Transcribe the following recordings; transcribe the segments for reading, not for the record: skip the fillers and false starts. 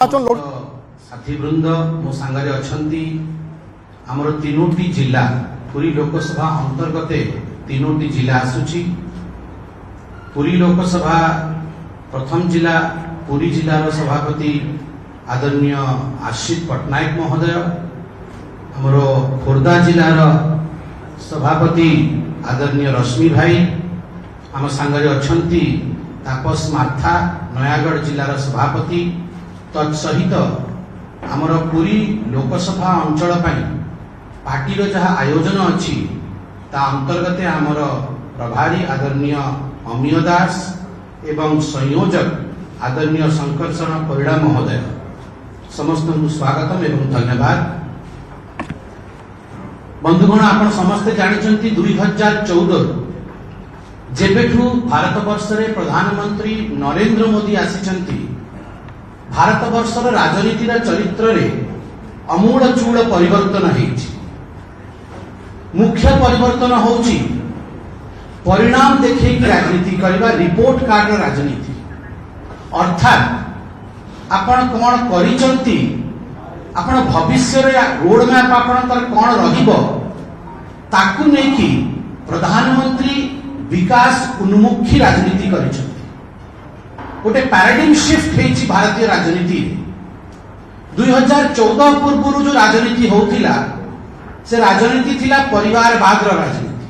साथीवृंद मो सांगरे अछंती हमर तीनोटी जिला पुरी लोकसभा अंतर्गत तीनोटी जिला आसुची। पुरी लोकसभा प्रथम जिला पुरी जिलार सभापति आदरणीय आशीष पट्टनायक महोदय, हमर खोर्धा जिलार सभापति आदरणीय रश्मि भाई, आम सांगरे अछंती तापस मार्था नयागढ़ जिलार सभापति। तत्सहित आमर पुरी लोकसभा अंचल पार्टी जहाँ आयोजन अच्छी ता अंतर्गत आमर प्रभारी आदरणीय अमीय दास एवं संयोजक आदरणीय शंकर शरण परिड़ा महोदय, समस्त स्वागतम एवं धन्यवाद। बंधुगण, आपण समस्ते जानिछंती 2014 जेबेठू भारत वर्षरे प्रधानमंत्री नरेंद्र मोदी आसीछंती, भारत वर्षर राजनीतिर चरित्र रे अमूल चूल परिवर्तन होइछि। मुख्य परिवर्तन होउछि परिणाम देखै कि राजनीति करबा, रिपोर्ट कार्ड राजनीति। अर्थात आपण कोन करिसंती, आपण भविष्य रे रोड मैप आपणकर कोन रहिबो ताकू नै कि प्रधानमंत्री विकास उन्मुखी राजनीति करिसंती। गोटे पैराडिम शिफ्ट होइछि भारतीय राजनीति। 2014 पूर्व जो राजनीति होतिला से राजनीति थिला परिवारवाद राजनीति,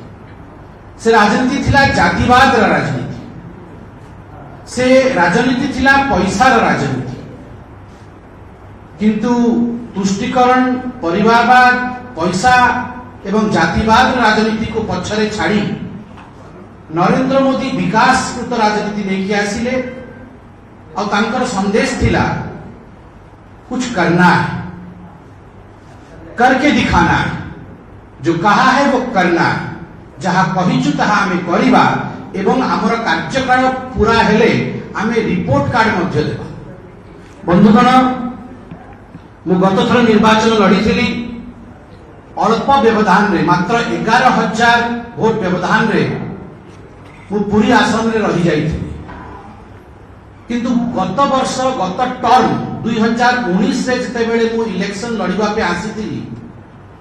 से राजनीति थिला जातिवाद राजनीति, से राजनीति थिला पैसार राजनीति। किंतु तुष्टिकरण, परिवारवाद, पैसा एवं जातिवाद राजनीति को पछरे छाड़ी नरेंद्र मोदी विकासकृत राजनीति लेके आसिले और तांकर संदेश थिला कुछ करना है, करके दिखाना है, जो कहा है वो करना है, जहां कहिचु तहा हमें करिबा एवं हमर कार्यकाल पूरा हेले हमें रिपोर्ट कार्ड मध्य देबा। बंधुगण, मु गत थर निर्वाचन लड़ीथिली अल्प व्यवधान रे, मात्र 11,000 वोट व्यवधान रे मु पूरी आसन रे रही जाइथिली। किंतु गत वर्ष गत टर्म 2019 रे जते बेले मु इलेक्शन लड़ीबा पे आसीथिली,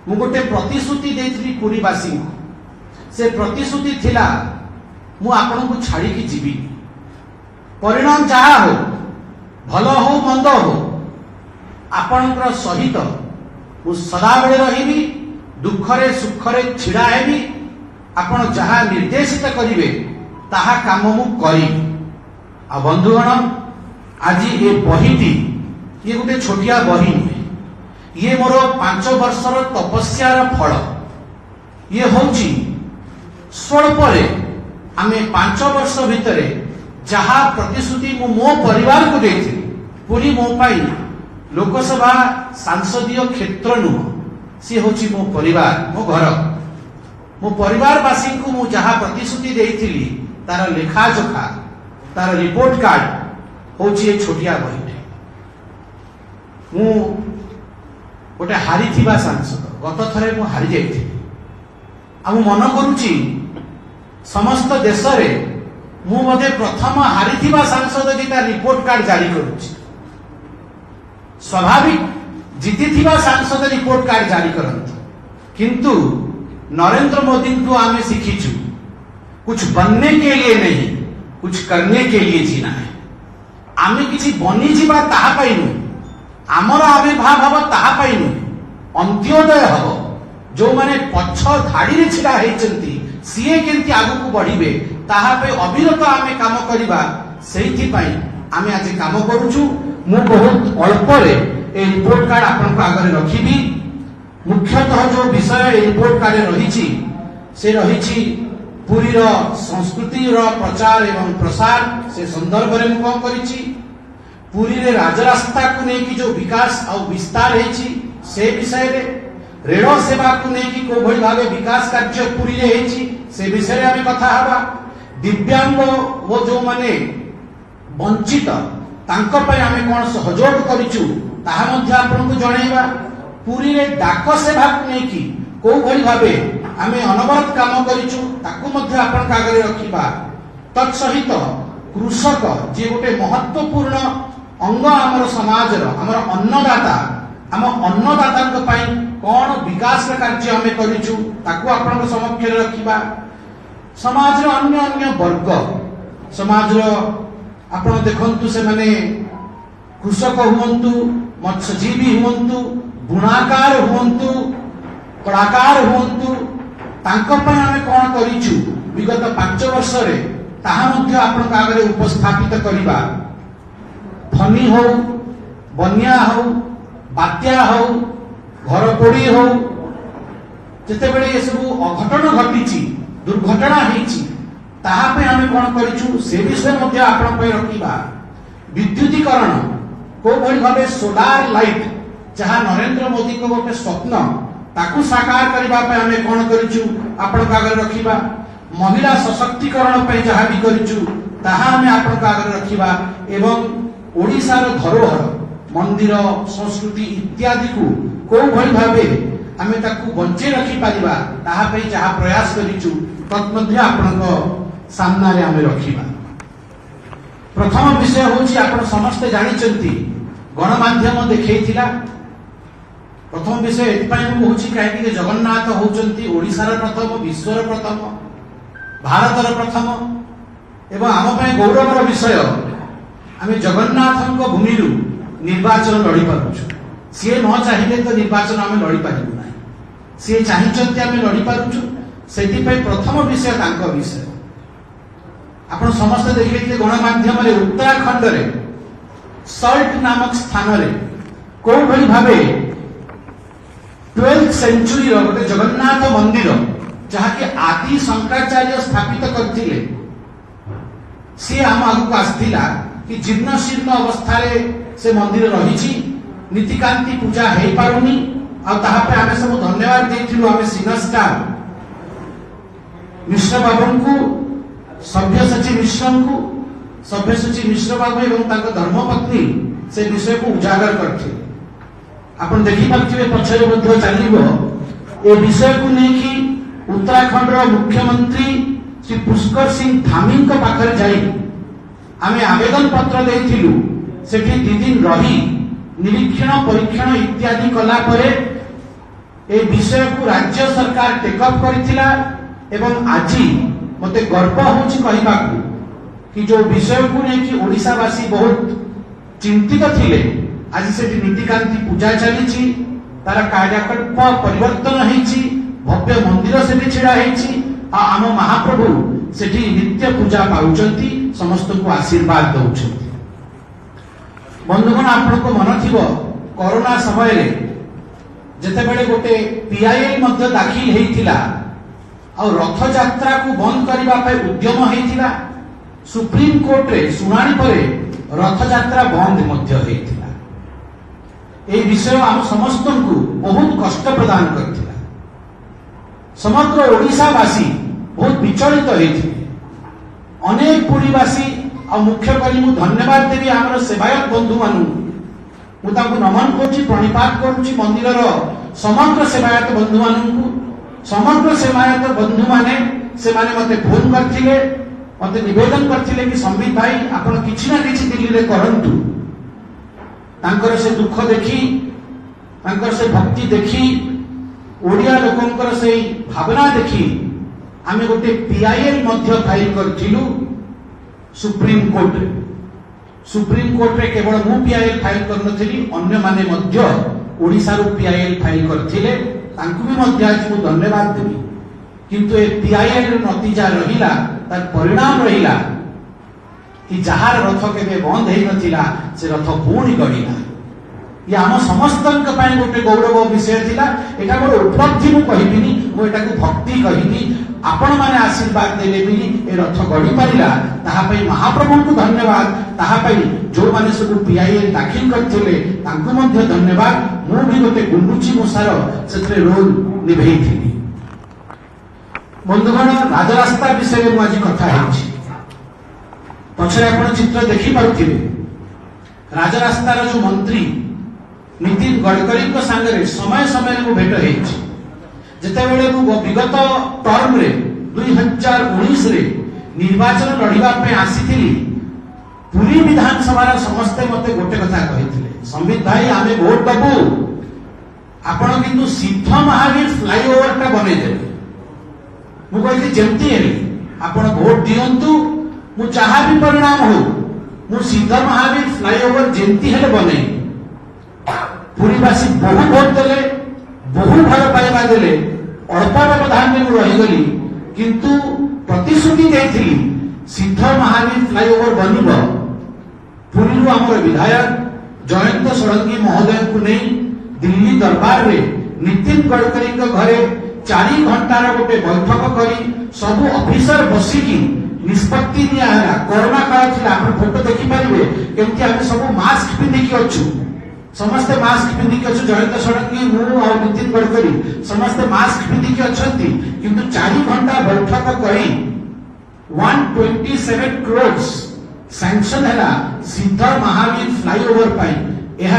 मु गोटे प्रतिश्रुति देथिली पुरीवासी को। से प्रतिश्रुति थिला मु आपन को छाड़ी की जीवी, परिणाम जहा हो, भलो हो मंद हो, आपनकर सहित मु सदा बेले रहिबी, दुखरे सुखरे छिड़ा हेबी। आपण जहा निर्देशित करिवे ताहा काम मु करिबी। आ बंधुगण, आज ये बहीटी ये गोटे छोटिया बही नुहे, ये मोर 5 वर्षर तपस्यार फल। ये होची स्वल्परे आमे 5 वर्ष भितरे जहा प्रतिश्रुति मो परिवार को देथि, पूरी मो पाई लोकसभा सांसदीय क्षेत्र नुह, सी होची मो परिवार, मो घर, मो परिवारवासी को मु जहा प्रतिश्रुति देइथिली तार लेखा जोखा, तार रिपोर्ट कार्ड होची ए छोटिया बहीटे। मु गोटे हारिथिबा सांसद, गत थरे मु हारि जाइथिली। आ मु मन करूची समस्त देश रे मु मध्ये प्रथम हारिथिबा सांसद जे तार रिपोर्ट कार्ड जारी करूची। स्वाभाविक जीतिथिबा सांसद रिपोर्ट कार्ड जारी करंती, किंतु नरेंद्र मोदी को आमे सीखीचु कुछ बनने के लिए नहीं, कुछ करने के लिए जीना है। आमे किसी बनी जीवा ताहा पाइनु, आमर आविर्भाव हब ताहा पाइनु, अंत्योदय हब। जो माने पछ धाड़ी रे छिड़ा हेचंती सीए केंती आगु को बढ़िबे ताहा पे अविरत आमे काम करिबा, सेहिथि पई आमे आज काम करूछु। मु बहुत अल्प रे ए रिपोर्ट कार्ड आपन को आगे रखिबी। मुख्यतः जो विषय ए रिपोर्ट कार्ड रहिछि से रहिछि पुरी रो संस्कृति रो प्रचार एवं प्रसार, से संदर्भ रे मु कोन करिछि। पुरी रे राजरास्ता को नै कि जो विकास और विस्तार हेछि से विषय रे, रेल सेवा को नै कि को भली भाबे विकास कार्य पुरी रे हेछि से विषय रे आमे कथा हबा। दिव्यांग वो जो माने वंचित तांको पय आमे कोन सहयोग करिछु ताहा मध्ये आपन को जणैबा। पुरी रे डाक सेवा को नै कि को भली भाबे आमे अनवरत काम करिछु ताकू मध्ये आपन कागरे रखिबा। तत्सहित कृषक जे गोटे महत्वपूर्ण अंग आमर समाज आमर अन्नदाता आम अन्नदाता कौन विकास कार्य आम कर समक्ष रखा समाज अन्य अन्य वर्ग समाज आपण देखंतु से माने कृषक हुंतु मत्स्यजीवी हुंतु बुणाकार हुंतु कलाकार हुंतु तांको पय आमे कोन करिछु विगत 5 वर्ष रे ताहा मध्ये आपण आगरे उपस्थापित करिबा फनी हो बन्या हो बात्या हो घर पोड़ी हो जते बेले ये सब अघटन घटिछि दुर्घटना हेछि ताहा पे आमे कोन करिछु से विषय मध्ये आपण पय रखिबा विद्युतीकरण को भली भाबे सोलार लाइट जहां नरेंद्र मोदी को गोटे स्वप्न ताकू साकार करबा पे आमे कोन करिछु आपण आगे रखिबा महिला सशक्तिकरण पे जहां भी करिछु ताहा आमे आपण आगे रखिबा एवं ओडिसा रो धरोहर मंदिर संस्कृति इत्यादि को भली भाबे आमे ताकू बंचे रखि पारिबा ताहा पे जहां प्रयास करिछु तत्मध्ये आपण सामना रे आमे रखिबा प्रथम विषय होची आपण समस्त जानि चंती गणमाध्यम देखैथिला प्रथम विषय एतपाई मु कहूची काहे कि जगन्नाथ होचंती ओडिसा रो प्रथम विश्व रो प्रथम भारत रो प्रथम एवं आम पे गौरवर विषय आमे जगन्नाथक भूमि रु निर्वाचन लड़ी पारुछु से न चाहिए तो निर्वाचन आमे लड़ी पारिबु नाही से चाहिचंती आमे लड़ी पारुछु सेति पे प्रथम विषय तांको विषय आपण समस्त देखिले गणमाध्यम रे उत्तराखंड रे सल्ट नामक स्थान रे को भली भाबे 12th सेंचुरी रो गोटे जगन्नाथ मंदिर जहा कि आदि शंकराचार्य स्थापित करथिले से हम आगु आस्थिला कि जीर्ण शीर्ण अवस्था रे से मंदिर रहिछि नीतिकांति पूजा हे पारुनी आ ताहा पे आमे सब धन्यवाद देथिलु आमे सिनस्टा मिश्र बाबू को सभ्यसाची मिश्र को सभ्यसाची मिश्र बाबू एवं तांको धर्मपत्नी से विषय को उजागर करथे आपण देखि पाथिबे पछरे मध्ये चलिबो ए विषय को नेकी उत्तराखंड रो मुख्यमंत्री श्री पुष्कर सिंह धामी को पाखर जाई आमे आवेदन पत्र देथिलु सेठी 2 दिन रही निरीक्षण परीक्षण इत्यादि कला परे ए विषय को राज्य सरकार टेक अप करथिला एवं आजी मते गर्व होछि कहिबा कि जो विषय को नेकी ओडिसा वासी बहुत चिंतित थिले आज से नीतिकांति पूजा चली तार कार्यकल्प परिवर्तन होती भव्य मंदिर से छिड़ा होती आम महाप्रभु से नित्य पूजा पाउचंती समस्त को आशीर्वाद दौरान बंधुगण आपण को मन थी कोरोना समय रे जते बेले गोटे पीआईएल मध्य दाखिल हेतिला और रथ यात्रा को बंद करबा पे उद्यम हेतिला सुप्रीम कोर्ट रे सुनानी परे रथ यात्रा बंद मध्य हेतिला ए विषय आम समस्त को बहुत कष्ट प्रदान करथिला समग्र ओडिसावासी बहुत विचलित होइथिले अनेक पुरीवासी आ मुख्य करी मु धन्यवाद देबी हमर सेवायत बंधु मानु मु ताको नमन करछि प्रणिपात करछि मंदिर रो समग्र सेवायत बंधु मानु समग्र सेवायत बंधु माने से माने मते फोन करथिले मते निवेदन करथिले कि संबित भाई आपण किछि ना किछि दिल्ली रे करंतु तांकर से दुख देखी तांकर से भक्ति देखी ओडिया लोकंकर से भावना देखी आमे गोटे पीआईएल मध्य फाइल करथिलु सुप्रीम कोर्ट रे केवल मु पीआईएल फाइल करनथिली अन्य माने मध्य ओडिसा रो पीआईएल फाइल करथिले तांकु भी मध्य आज मु धन्यवाद देबी किंतु ए पीआईएल रो नतीजा रहिला तार परिणाम रहिला कि जहार रथ केबे बंद हेई नथिला से रथ पुणी गड़िला ये आम समस्त गोटे गौरव विषय थिला एटा गोटे उपलब्धि मु कहिबिनी मु एटा को भक्ति कहिबी आपण माने आशीर्वाद देले बिनी ए रथ गड़ी पारिला ताहा पई महाप्रभु को धन्यवाद ताहा पई जो माने सब पीआईएल दाखिल करथिले तांको मध्ये धन्यवाद मु भी गोटे गुंडुची मुसार सेतरे रोल निभेई थिली बंधुगण राजरास्ता विषय मु आज कथा हेछि पछरे आपण चित्र देखि पाउथिबे राजरास्तार जो मंत्री नितिन गडकरी को संगे समय समय को भेट हेछि जते बेले मु विगत टर्म रे 2019 रे निर्वाचन लड़िबा पे आसीथिली पुरी विधानसभा समस्ते मते गोटे कथा कही संबित भाई आमे भोट दबू आपण किंतु सिद्ध महावीर फ्लाईओवर टा बने देबे मु कहली जेमती हेली आपण भोट दियंतु मु चाहा भी परिणाम हो मु सिद्ध महावीर फ्लाईओवर जेमती हेले बने पुरीवासी बहु भोट देले बहु भल पाइबा देले अल्प व्यवधान में रही गली किंतु प्रतिश्रुति देथिली सिद्ध महावीर फ्लाईओवर बनिबो पुरी आमर विधायक जयंत षडंगी महोदय को नहीं दिल्ली दरबार रे नितिन गडकरी घरे 4 घंटार गोटे बैठक करी सब ऑफिसर बसिकी निष्पत्ति निया हला कोरोना काल थिला आपण फोटो देखि परिबे केमति हम सब मास्क पिंधिकी अछु समस्त मास्क पिंधिकी अछु जयंत षडंगी मु और नितिन गडकरी समस्त मास्क पिंधिकी अछंती किंतु 4 घंटा बैठक करी 127 crores सैंक्शन है सिद्ध महावीर फ्लाईओवर पाई यह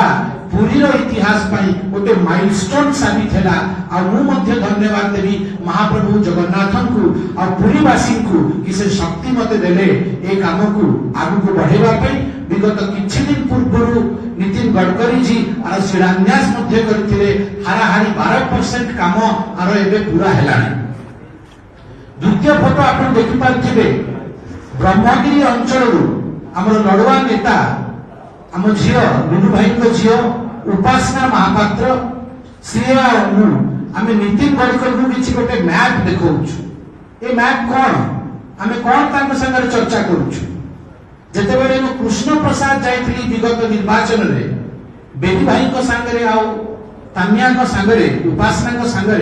पुरीर इतिहास पाई गोटे माइलस्टोन साबित है आ मु मध्य धन्यवाद देवी महाप्रभु जगन्नाथन को और पुरीवासी को कि से शक्ति मते देले ए काम को आगु को बढ़ेवा पाई विगत किछि दिन पूर्व नितिन गडकरी जी आर शिलान्यास मध्य करथिले हाराहारी 12% काम आर एबे पूरा हेलानी द्वितीय फोटो आपण देखि पारथिबे ब्रह्मगिरी अंचल आमर लड़ुआ नेता आम झील लुलु भाई झील उपासना महापात्र सी आम नितिन गडकरी को किसी गोटे मैप देखा ये मैप कौन आम कौन संगे चर्चा करुचु जितेबाला कृष्ण प्रसाद जाइली विगत निर्वाचन में बेबी भाई सांगे तानिया सांगे उपासना सांगे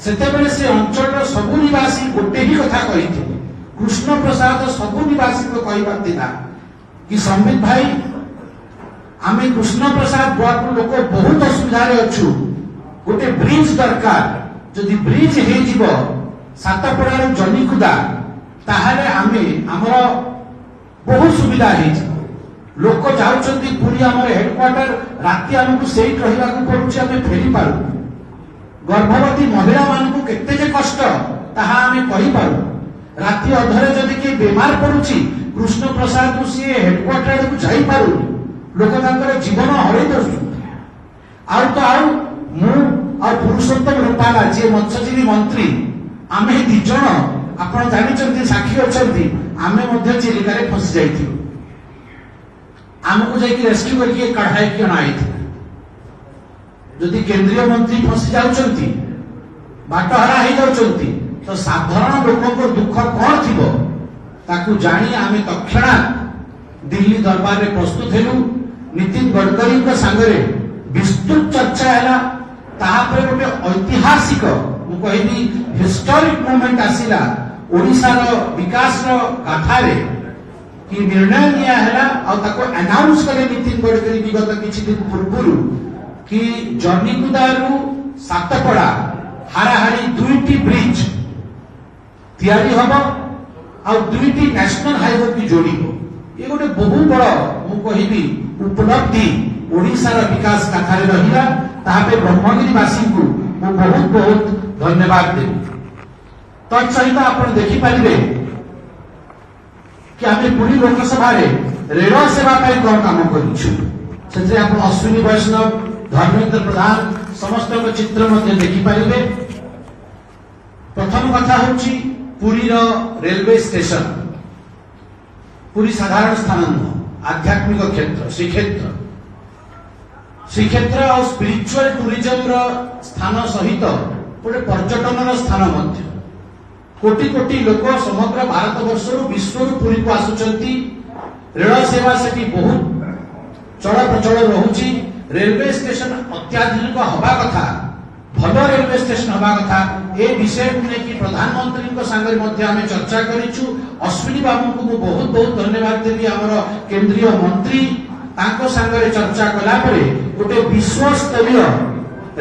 सेतेबेले से अंचल सबु निवासी गोटे ही कथा कही कृष्ण प्रसाद सबु निवासी को कहबार थिला कि संबित भाई आमे कृष्ण प्रसाद ब्लॉक लोक बहुत असुविधा रे अछु गोटे ब्रिज दरकार जदि ब्रिज हे जीवो सातपड़ा रो जनीकुदा ताहाले आमे हमर बहुत सुविधा हे लोक जाउछंती पुरी हमर हेडक्वार्टर राती हमकु सेट रहिबा को पड़ुछि आमे फेरी पारु गर्भवती महिला मान को केते जे कष्ट ताहा आमे कहि पारु राती अधरे जदि के बीमार पड़ुछि कृष्ण प्रसाद को सी हेडक्वार्टर को जाई पारु लोक तांकर जीवन हरै दउछुंती आउ तो आउ मु और पुरुषोत्तम रूपाला जे मत्स्यजीवी मंत्री आमे दी जण आपण जानि चंती साक्षी अछंती आमे मध्ये चिलिका रे फस जाइथि हमको जाई कि रेस्क्यू करके कढाई के अनाई थी जदि केंद्रीय मंत्री फस जाउचंती बाट हरा हे जाउचंती तो साधारण लोक को दुख कौन थिबो ताकू जानी आमे तक्षणा दिल्ली दरबार रे प्रस्तुत हेलु नितिन गडकरी को संगरे विस्तृत चर्चा हैला ताहा पर गोटे ऐतिहासिक मु कहबी हिस्टोरिक मोमेंट आसिला ओडिसा रो विकास रो गाथा रे कि निर्णय निया हैला और ताको अनाउंस करे नितिन गडकरी विगत किछि दिन पूर्वरु कि जर्नीकुदारू सातपड़ा हाराहारी 2टी ब्रिज तैयारी हबो और 2टी नेशनल हाईवे की जोड़िबो ये गोटे बहुत बड़ मु कहबी उपलब्धि ओडिसा रो विकास कथा रे रहिला ताहा पे ब्रह्मगिरी वासी को मु बहुत बहुत धन्यवाद देबी तत्सहित आपण देखि पारिबे कि आमे पुरी लोकसभा रे रेल सेवा पाई कोन काम करिछु सेते आपण अश्विनी वैष्णव धर्मेंद्र प्रधान समस्त को चित्र मध्ये देखि पारिबे प्रथम कथा होची पुरी रो रेलवे स्टेशन पुरी साधारण स्थान आध्यात्मिक क्षेत्र श्रीक्षेत्र और स्पिरिचुअल टूरिज्म रो स्थान सहित गोटे पर्यटन रो स्थान मध्य कोटि कोटि लोक समग्र भारत वर्ष विश्व पुरी को आसुचंती रेल सेवा सेठी बहुत चल प्रचल रहुची रेलवे स्टेशन अत्याधुनिक हवा कथा भल रेलवे स्टेशन हवा कथा ए विषय को लेकिन प्रधानमंत्री को संगे मध्य आमे चर्चा करिछु अश्विनी बाबू को बहुत बहुत धन्यवाद देबी हमर केंद्रीय मंत्री तांको संगे चर्चा कला परे गोटे विश्व स्तरीय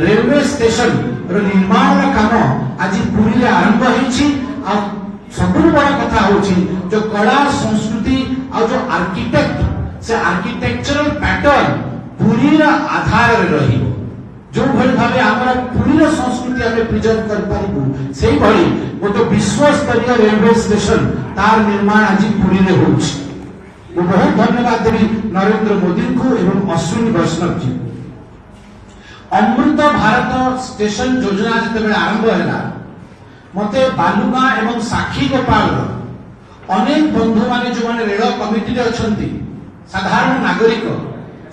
रेलवे स्टेशन रो निर्माण रा काम आज पुरी रे आरंभ होईछि आ सबुठ बड़ कथा होछि जो कला संस्कृति और जो आर्किटेक्ट से आर्किटेक्चरल पैटर्न पुरी रा आधार रे रहिबो जो भली भावे हमरा पुरी रा संस्कृति आमे प्रिजर्व कर पारिबु सेही भली गोटे विश्व स्तरीय रेलवे स्टेशन तार निर्माण आज पुरी रे होछि ମୁଁ ବହୁତ ଧନ୍ୟବାଦ ଦେବି ନରେନ୍ଦ୍ର ମୋଦୀଙ୍କୁ ଏବଂ ଅଶ୍ୱିନୀ ବୈଷ୍ଣବ जी। ଅମୃତ ଭାରତ ଷ୍ଟେସନ ଯୋଜନା ଯେତେବେଳେ ଆରମ୍ଭ ହେଲା ମତେ ବାଲୁଗାଁ ଏବଂ ସାକ୍ଷୀ ଗୋପାଳର ଅନେକ ବନ୍ଧୁମାନେ ଯେଉଁମାନେ ରେଳ କମିଟିରେ ଅଛନ୍ତି ସାଧାରଣ ନାଗରିକ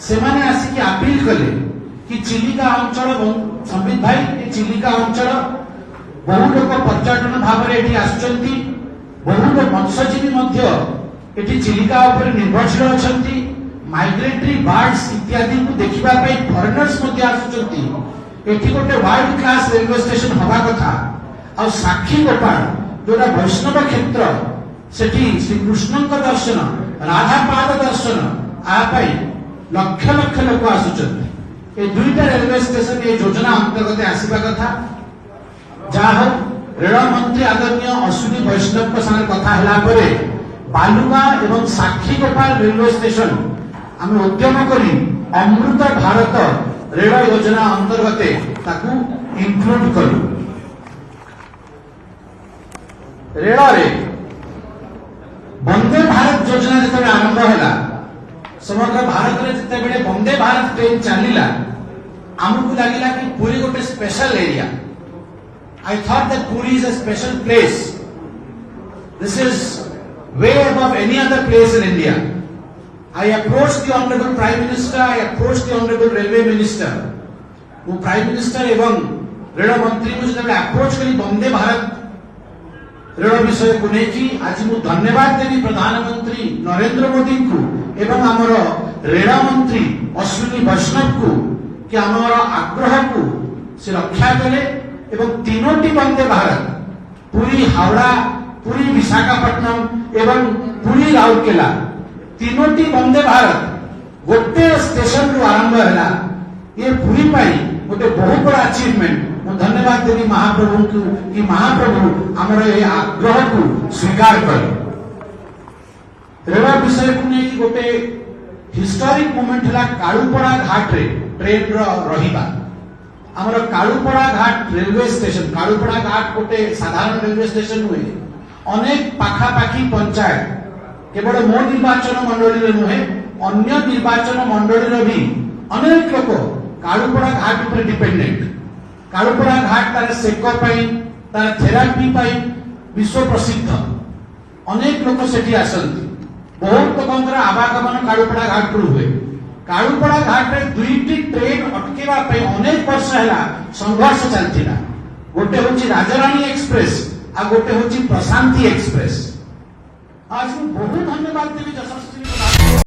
ସେମାନେ ଆସିକି ଆପିଲ କଲେ कि चिलिका अंचल संबित भाई चिलिका अंचल बहु लोक पर्यटन भाव में आसुचंती बहु लोक मत्स्यजीवी एटी चिलिका उपर निर्भरशील अछंती माइग्रेटरी बर्ड्स इत्यादि को देखिबा पई फॉरेनर्स आसुचंती एटी गोटे वर्ल्ड क्लास रेलवे स्टेशन हवा कथा आ साक्षी गोपाल जोटा वैष्णव क्षेत्र सेठी श्री कृष्ण दर्शन राधा पाद दर्शन आ पई लक्ष लक्ष लोक आसुचंती ये दुईटा रेलवे स्टेशन ये योजना अंतर्गत आसवा कथा जहा रेल मंत्री आदरणीय अश्विनी वैष्णव को संगे कथा हला परे बालुगां एवं साक्षी गोपाल रेलवे स्टेशन आम उद्यम करी अमृत भारत रेल योजना अंतर्गत ताकू इंक्लूड करू। रेल रे वंदे भारत योजना जब आरंभ है समग्र भारत में जिते वंदे भारत ट्रेन चलिला आमको लगिला कि पुरी गोटे special area. I thought that Puri is a special place. This is way above any other place in India. I approach the honourable prime minister, I approach the honourable railway minister. वो prime minister एवं rail मंत्री को जब approach करी Vande Bharat rail विषय को लेकिन आज मु धन्यवाद देवी प्रधानमंत्री नरेंद्र मोदी को एवं आमर रेल मंत्री अश्विनी वैष्णव को कि आमर आग्रह को से रक्षा कले एवं तीनोटी वंदे भारत पुरी हावड़ा, पुरी विशाखापट्टनम एवं पुरी राउरकेला तीनोटी वंदे भारत गोटे स्टेशन रु आरंभ है। ये पुरी पाई गोटे बहुत बड़ा अचीवमेंट। धन्यवाद देवी महाप्रभु को कि महाप्रभु आमर ये आग्रह को स्वीकार कले। रेल विषय को नहीं गोटे हिस्टोरिक मोमेंट है कालुपड़ा घाट रे ट्रेन रहिबा। आमर कालुपड़ा घाट रेलवे स्टेशन, कालुपड़ा घाट गोटे साधारण रेलवे स्टेशन हुए अनेक पाखापाखी पंचायत केवल मो निर्वाचन मंडली नुहे अन्य निर्वाचन मंडली भी अनेक लोक कालुपड़ा घाट पर डिपेंडेंट। कालुपड़ा घाट तार सेक तार थेरापी विश्व प्रसिद्ध अनेक लोक सेठी आसंती। बहुत लोक आवागमन कालुपड़ा घाट हुए। कालुपड़ा घाट रे दुईटी ट्रेन अटकेवा अनेक वर्ष है संघर्ष चलता। गोटे हूँ राजाराणी एक्सप्रेस आ गोटे हूँ प्रशांति एक्सप्रेस। आज बहुत धन्यवाद देवी यशस्वी।